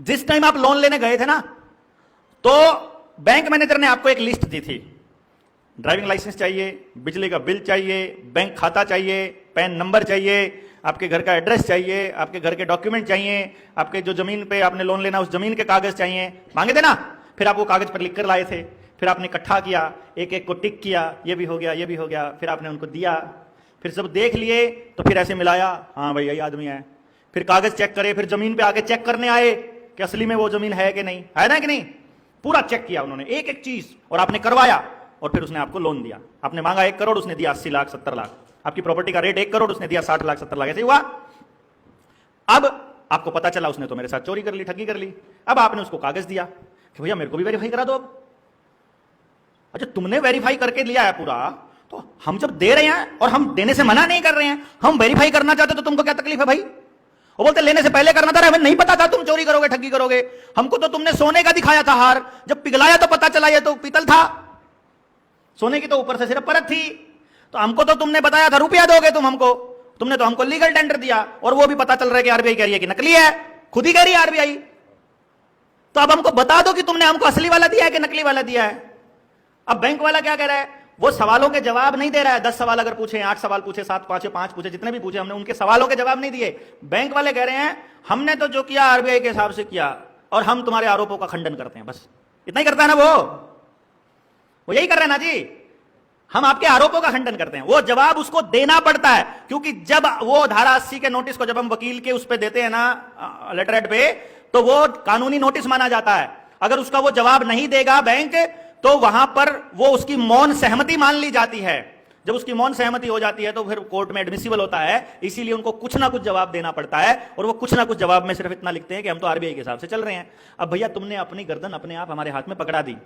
जिस टाइम आप लोन लेने गए थे ना, तो बैंक मैनेजर ने आपको एक लिस्ट दी थी। ड्राइविंग लाइसेंस चाहिए, बिजली का बिल चाहिए, बैंक खाता चाहिए, पैन नंबर चाहिए, आपके घर का एड्रेस चाहिए, आपके घर के डॉक्यूमेंट चाहिए, आपके जो जमीन पे आपने लोन लेना उस जमीन के कागज चाहिए, मांगे थे ना। फिर आप वो कागज पर लिख कर लाए थे, फिर आपने इकट्ठा किया, एक एक को टिक किया, ये भी हो गया, ये भी हो गया, फिर आपने उनको दिया, फिर सब देख लिए, तो फिर ऐसे मिलाया, हाँ भाई यही आदमी है। फिर कागज चेक करे, फिर जमीन पे आके चेक करने आए कि असली में वो जमीन है कि नहीं, है ना कि नहीं। पूरा चेक किया उन्होंने, एक एक चीज, और आपने करवाया, और फिर उसने आपको लोन दिया। आपने मांगा 1 करोड़, उसने दिया 80 लाख 70 लाख। आपकी प्रॉपर्टी का रेट 1 करोड़, उसने दिया 60 लाख 70 लाख। ऐसे हुआ। अब आपको पता चला उसने तो मेरे साथ चोरी कर ली, ठगी कर ली। अब आपने उसको कागज दिया कि भैया मेरे को भी वेरीफाई करा दो। अब अच्छा, तुमने वेरीफाई करके लिया है पूरा, तो हम जब दे रहे हैं और हम देने से मना नहीं कर रहे हैं, हम वेरीफाई करना चाहते तो तुमको क्या तकलीफ है भाई। वो बोलते लेने से पहले करना था, हमें नहीं पता था तुम चोरी करोगे, ठगी करोगे। हमको तो तुमने सोने का दिखाया था हार, जब पिघलाया तो पता चला ये तो पीतल था, सोने की तो ऊपर से सिर्फ परत थी। तो हमको तो तुमने बताया था रुपया दोगे तुम हमको, तुमने तो हमको लीगल टेंडर दिया, और वो भी पता चल रहा है कि आरबीआई कह रही है कि नकली है, खुद ही कह रही है आरबीआई। तो अब हमको बता दो कि तुमने हमको असली वाला दिया है कि नकली वाला दिया है। अब बैंक वाला क्या कह रहा है, वो सवालों के जवाब नहीं दे रहा है। 10 सवाल अगर पूछे, 8 सवाल पूछे, 7 पूछे, 5 पूछे, जितने भी पूछे हमने, उनके सवालों के जवाब नहीं दिए। बैंक वाले कह रहे हैं हमने तो जो किया आरबीआई के हिसाब से किया, और हम तुम्हारे आरोपों का खंडन करते हैं। बस इतना ही करता है ना वो यही कर रहे हैं ना जी, हम आपके आरोपों का खंडन करते हैं। वो जवाब उसको देना पड़ता है, क्योंकि जब वो धारा 80 के नोटिस को जब हम वकील के उस पे देते हैं ना, लेटरहेड पे, तो वो कानूनी नोटिस माना जाता है। अगर उसका वो जवाब नहीं देगा बैंक, तो वहां पर वो उसकी मौन सहमति मान ली जाती है। जब उसकी मौन सहमति हो जाती है तो फिर कोर्ट में एडमिसिबल होता है। इसीलिए उनको कुछ ना कुछ जवाब देना पड़ता है, और वो कुछ ना कुछ जवाब में सिर्फ इतना लिखते हैं कि हम तो आरबीआई के हिसाब से चल रहे हैं। अब भैया तुमने अपनी गर्दन अपने आप हमारे हाथ में पकड़ा दी।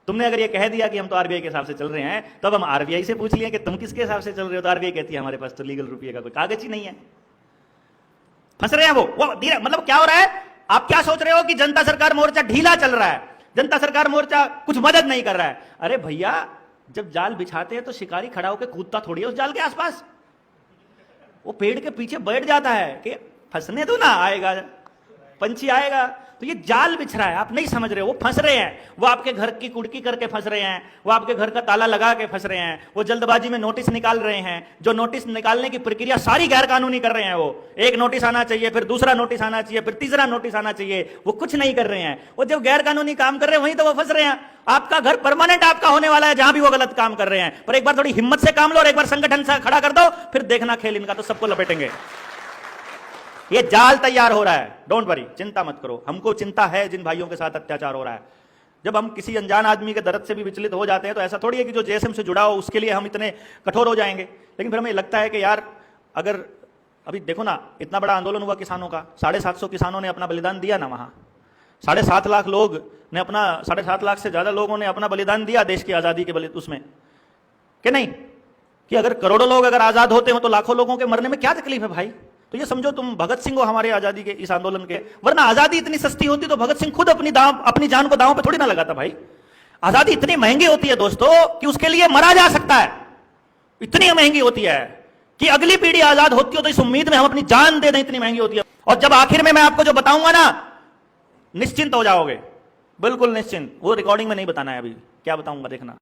तुमने अगर ये कह दिया कि हम तो आरबीआई के हिसाब से चल रहे हैं, तो अब हम आरबीआई से पूछ लिए कि तुम किसके हिसाब से चल रहे हो, तो आरबीआई कहती है हमारे पास तो लीगल रुपये का कोई कागज ही नहीं है। फंस रहे हैं वो मतलब क्या हो रहा है, आप क्या सोच रहे हो कि जनता सरकार मोर्चा ढीला चल रहा है, जनता सरकार मोर्चा कुछ मदद नहीं कर रहा है। अरे भैया, जब जाल बिछाते हैं तो शिकारी खड़ा होकर कूदता थोड़ी है उस जाल के आसपास, वो पेड़ के पीछे बैठ जाता है कि फंसने दो ना, आएगा पंछी आएगा। तो ये जाल बिछ रहा है, आप नहीं समझ रहे हो। वो फंस रहे हैं, वो आपके घर की कुड़की करके फंस रहे हैं, वो आपके घर का ताला लगा के फंस रहे हैं, वो जल्दबाजी में नोटिस निकाल रहे हैं। जो नोटिस निकालने की प्रक्रिया सारी गैर कानूनी कर रहे हैं। वो एक नोटिस आना चाहिए, फिर दूसरा नोटिस आना चाहिए, फिर तीसरा नोटिस आना चाहिए, वो कुछ नहीं कर रहे हैं। वो जब गैर कानूनी काम कर रहे हैं वहीं तो वो फंस रहे हैं। आपका घर परमानेंट आपका होने वाला है जहां भी वो गलत काम कर रहे हैं। पर एक बार थोड़ी हिम्मत से काम लो और एक बार संगठन से खड़ा कर दो, फिर देखना खेल इनका, तो सबको लपेटेंगे। ये जाल तैयार हो रहा है, डोंट वरी, चिंता मत करो। हमको चिंता है जिन भाइयों के साथ अत्याचार हो रहा है। जब हम किसी अनजान आदमी के दर्द से भी विचलित हो जाते हैं, तो ऐसा थोड़ी है कि जो जेएसएम से जुड़ा हो उसके लिए हम इतने कठोर हो जाएंगे। लेकिन फिर हमें लगता है कि यार, अगर अभी देखो ना, इतना बड़ा आंदोलन हुआ किसानों का, 750 किसानों ने अपना बलिदान दिया ना वहां, 7.5 लाख लोग ने अपना, 7.5 लाख से ज्यादा लोगों ने अपना बलिदान दिया देश की आजादी के उसमें, कि नहीं? कि अगर करोड़ों लोग अगर आजाद होते हो तो लाखों लोगों के मरने में क्या तकलीफ है भाई। तो ये समझो तुम भगत सिंह हो हमारे आजादी के इस आंदोलन के, वरना आजादी इतनी सस्ती होती तो भगत सिंह खुद अपनी जान को दांव पे थोड़ी ना लगाता भाई। आजादी इतनी महंगी होती है दोस्तों कि उसके लिए मरा जा सकता है। इतनी महंगी होती है कि अगली पीढ़ी आजाद होती हो तो इस उम्मीद में हम अपनी जान दे दें, इतनी महंगी होती है। और जब आखिर में मैं आपको जो बताऊंगा ना, निश्चिंत हो जाओगे, बिल्कुल निश्चिंत। वो रिकॉर्डिंग में नहीं बताना है अभी, क्या बताऊंगा देखना।